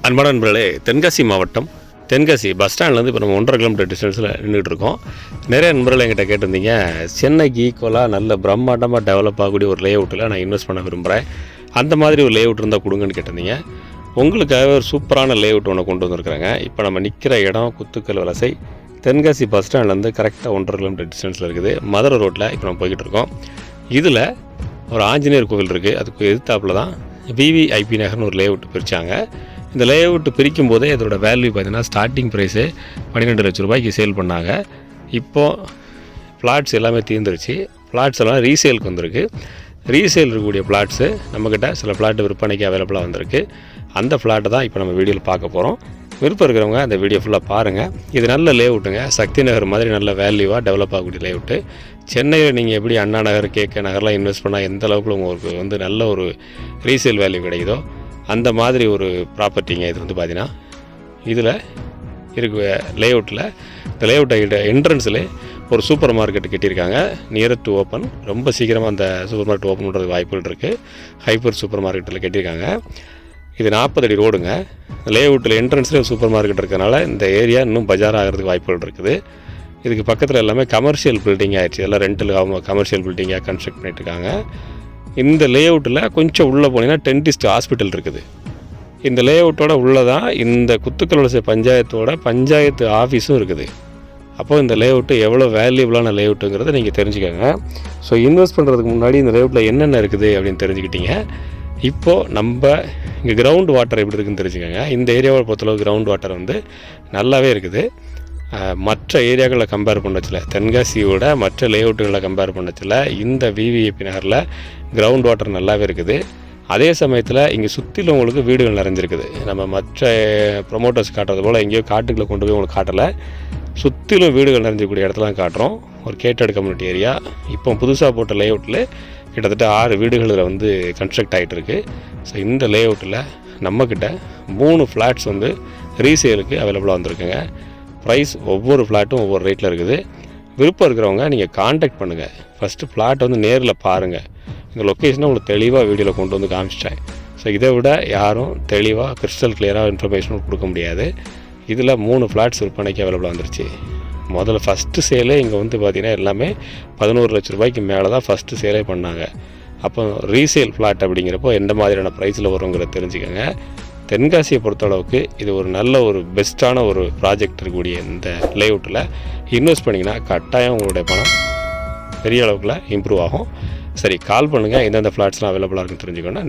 அன்பான நண்பர்களே, தென்காசி மாவட்டம் தென்காசி பஸ் ஸ்டாண்ட்லேருந்து இப்போ நம்ம 1.5 கிலோமீட்டர் டிஸ்டன்ஸில் நின்றுட்டு இருக்கோம். நிறைய நண்பர்கள் என்கிட்ட கேட்டிருந்தீங்க, சென்னைக்கு ஈக்குவலாக நல்ல பிரம்மாண்டமாக டெவலப் ஆகக்கூடிய ஒரு லே அவுட்டில் நான் இன்வெஸ்ட் பண்ண விரும்புகிறேன், அந்த மாதிரி ஒரு லே அவுட் இருந்தால் கொடுங்கன்னு கேட்டிருந்தீங்க. உங்களுக்காக ஒரு சூப்பரான லே அவுட் ஒன்று கொண்டு வந்திருக்கிறேங்க. இப்போ நம்ம நிற்கிற இடம் குத்துக்கல் வலசை தென்காசி பஸ் ஸ்டாண்ட்லேருந்து கரெக்டாக 1.5 கிலோமீட்டர் டிஸ்டன்ஸில் இருக்குது. மதுரை ரோட்டில் இப்போ நம்ம போய்கிட்டு இருக்கோம். இதில் ஒரு ஆஞ்சநேயர் கோவில் இருக்குது. அதுக்கு எதிர்த்தாப்பில் தான் விவிஐபி நகர்னு ஒரு லே அவுட் பிரித்தாங்க. இந்த லே அவுட் பிரிக்கும் போதே இதோட வேல்யூ பார்த்தீங்கன்னா ஸ்டார்டிங் ப்ரைஸு 12 லட்ச ரூபாய்க்கு சேல் பண்ணாங்க. இப்போது ஃப்ளாட்ஸ் எல்லாமே தீர்ந்துருச்சு. ஃப்ளாட்ஸ் எல்லாம் ரீசேலுக்கு வந்திருக்கு. ரீசேல் இருக்கக்கூடிய ஃப்ளாட்ஸு நம்மக்கிட்ட சில ஃப்ளாட்டு விற்பனைக்கு அவைலபிளாக வந்திருக்கு. அந்த ஃப்ளாட்டை தான் இப்போ நம்ம வீடியோவில் பார்க்க போகிறோம். விருப்பம் இருக்கிறவங்க அந்த வீடியோ ஃபுல்லாக பாருங்கள். இது நல்ல லே அவுட்டுங்க. சக்தி நகர் மாதிரி நல்ல வேல்யூவாக டெவலப் ஆகக்கூடிய லே அவுட்டு. சென்னையில் நீங்கள் எப்படி அண்ணா நகர், கேகே நகர்லாம் இன்வெஸ்ட் பண்ணால் எந்த அளவுக்கு உங்களுக்கு நல்ல ஒரு ரீசேல் வேல்யூ கிடைக்குதோ அந்த மாதிரி ஒரு ப்ராப்பர்ட்டிங்க. இது பார்த்தீங்கன்னா இதில் இருக்க லே அவுட்டில் இந்த லே அவுட்டை என்ட்ரன்ஸில் ஒரு சூப்பர் மார்க்கெட் கட்டியிருக்காங்க. Near to open. ரொம்ப சீக்கிரமாக அந்த சூப்பர் மார்க்கெட் ஓப்பன் பண்ணுறது வாய்ப்புகள் இருக்குது. ஹைப்பர் சூப்பர் மார்க்கெட்டில் கட்டியிருக்காங்க. இது 40 அடி ரோடுங்க. லே அவுட்டில் என்ட்ரன்ஸ்லேயும் சூப்பர் மார்க்கெட் இருக்கிறதுனால இந்த ஏரியா இன்னும் பஜார் ஆகிறதுக்கு வாய்ப்புகள் இருக்குது. இதுக்கு பக்கத்தில் எல்லாமே கமர்ஷியல் பில்டிங் ஆகிடுச்சு. எல்லாம் ரெண்டல் கமர்ஷியல் பில்டிங்காக கன்ஸ்ட்ரக்ட் பண்ணிட்டுருக்காங்க. இந்த லே அவுட்டில் கொஞ்சம் உள்ளே போனீங்கன்னா டென்டிஸ்ட் ஹாஸ்பிட்டல் இருக்குது. இந்த லே அவுட்டோட உள்ளே தான் இந்த குத்துக்கல் வலசை பஞ்சாயத்தோட பஞ்சாயத்து ஆஃபீஸும் இருக்குது. அப்போது இந்த லே அவுட்டு எவ்வளோ வேல்யூபிளான லே அவுட்டுங்கிறத நீங்கள் தெரிஞ்சுக்கோங்க. ஸோ இன்வெஸ்ட் பண்ணுறதுக்கு முன்னாடி இந்த லே அவுட்டில் என்னென்ன இருக்குது அப்படின்னு தெரிஞ்சுக்கிட்டீங்க. இப்போது நம்ம இங்கே கிரவுண்ட் வாட்டர் எப்படி இருக்குதுன்னு தெரிஞ்சுக்கோங்க. இந்த ஏரியாவை பொறுத்தளவு கிரவுண்ட் வாட்டர் நல்லாவே இருக்குது. மற்ற ஏரியாக்களில் கம்பேர் பண்ணச்சில், தென்காசியோட மற்ற லே அவுட்டுகளை கம்பேர் பண்ணச்சில் இந்த விவிஐபி நகரில் கிரவுண்ட் வாட்டர் நல்லாவே இருக்குது. அதே சமயத்தில் இங்கே சுற்றிலும் உங்களுக்கு வீடுகள் நிறைஞ்சிருக்குது. நம்ம மற்ற ப்ரொமோட்டர்ஸ் காட்டுறது போல் எங்கேயோ காட்டுக்குள்ளே கொண்டு போய் உங்களுக்கு காட்டலை. சுற்றிலும் வீடுகள் நிறைஞ்சக்கூடிய இடத்துல தான் காட்டுறோம். ஒரு கேட்டட் கம்யூனிட்டி ஏரியா. இப்போ புதுசாக போட்ட லே அவுட்டில் கிட்டத்தட்ட 6 வீடுகளில் கன்ஸ்ட்ரக்ட் ஆகிட்டு இருக்குது. ஸோ இந்த லே அவுட்டில் நம்மக்கிட்ட 3 ஃப்ளாட்ஸ் ரீசேலுக்கு அவைலபிளாக வந்திருக்குங்க. ப்ரைஸ் ஒவ்வொரு ஃப்ளாட்டும் ஒவ்வொரு ரேட்டில் இருக்குது. விருப்பம் இருக்கிறவங்க நீங்கள் காண்டாக்ட் பண்ணுங்கள். ஃபஸ்ட்டு ஃப்ளாட் நேரில் பாருங்கள். இந்த லொக்கேஷனை உங்களுக்கு தெளிவாக வீடியோவில் கொண்டு காமிச்சிட்டேன். ஸோ இதை விட யாரும் தெளிவாக கிறிஸ்டல் கிளியராக இன்ஃபர்மேஷன் கொடுக்க முடியாது. இதில் 3 ஃப்ளாட்ஸ் விற்பனைக்கு அவைலபிளாக வந்துருச்சு. முதல்ல ஃபஸ்ட்டு சேலே இங்கே பார்த்திங்கன்னா எல்லாமே 11 லட்ச ரூபாய்க்கு மேலே தான் ஃபஸ்ட்டு சேலே பண்ணாங்க. அப்போ ரீசேல் ஃப்ளாட் அப்படிங்கிறப்போ எந்த மாதிரியான ப்ரைஸில் வருங்கிறத தெரிஞ்சுக்கோங்க. தென்காசியை பொறுத்தளவுக்கு இது ஒரு நல்ல ஒரு பெஸ்ட்டான ஒரு ப்ராஜெக்ட் இருக்கக்கூடிய இந்த லே அவுட்டில் இன்வெஸ்ட் பண்ணிங்கன்னா கட்டாயம் உங்களுடைய பணம் பெரிய அளவுக்குள்ள இம்ப்ரூவ் ஆகும். சரி, கால் பண்ணுங்கள். எந்தெந்த ஃப்ளாட்ஸ்லாம் அவைலபிளாக இருக்குன்னு தெரிஞ்சுக்கோங்க.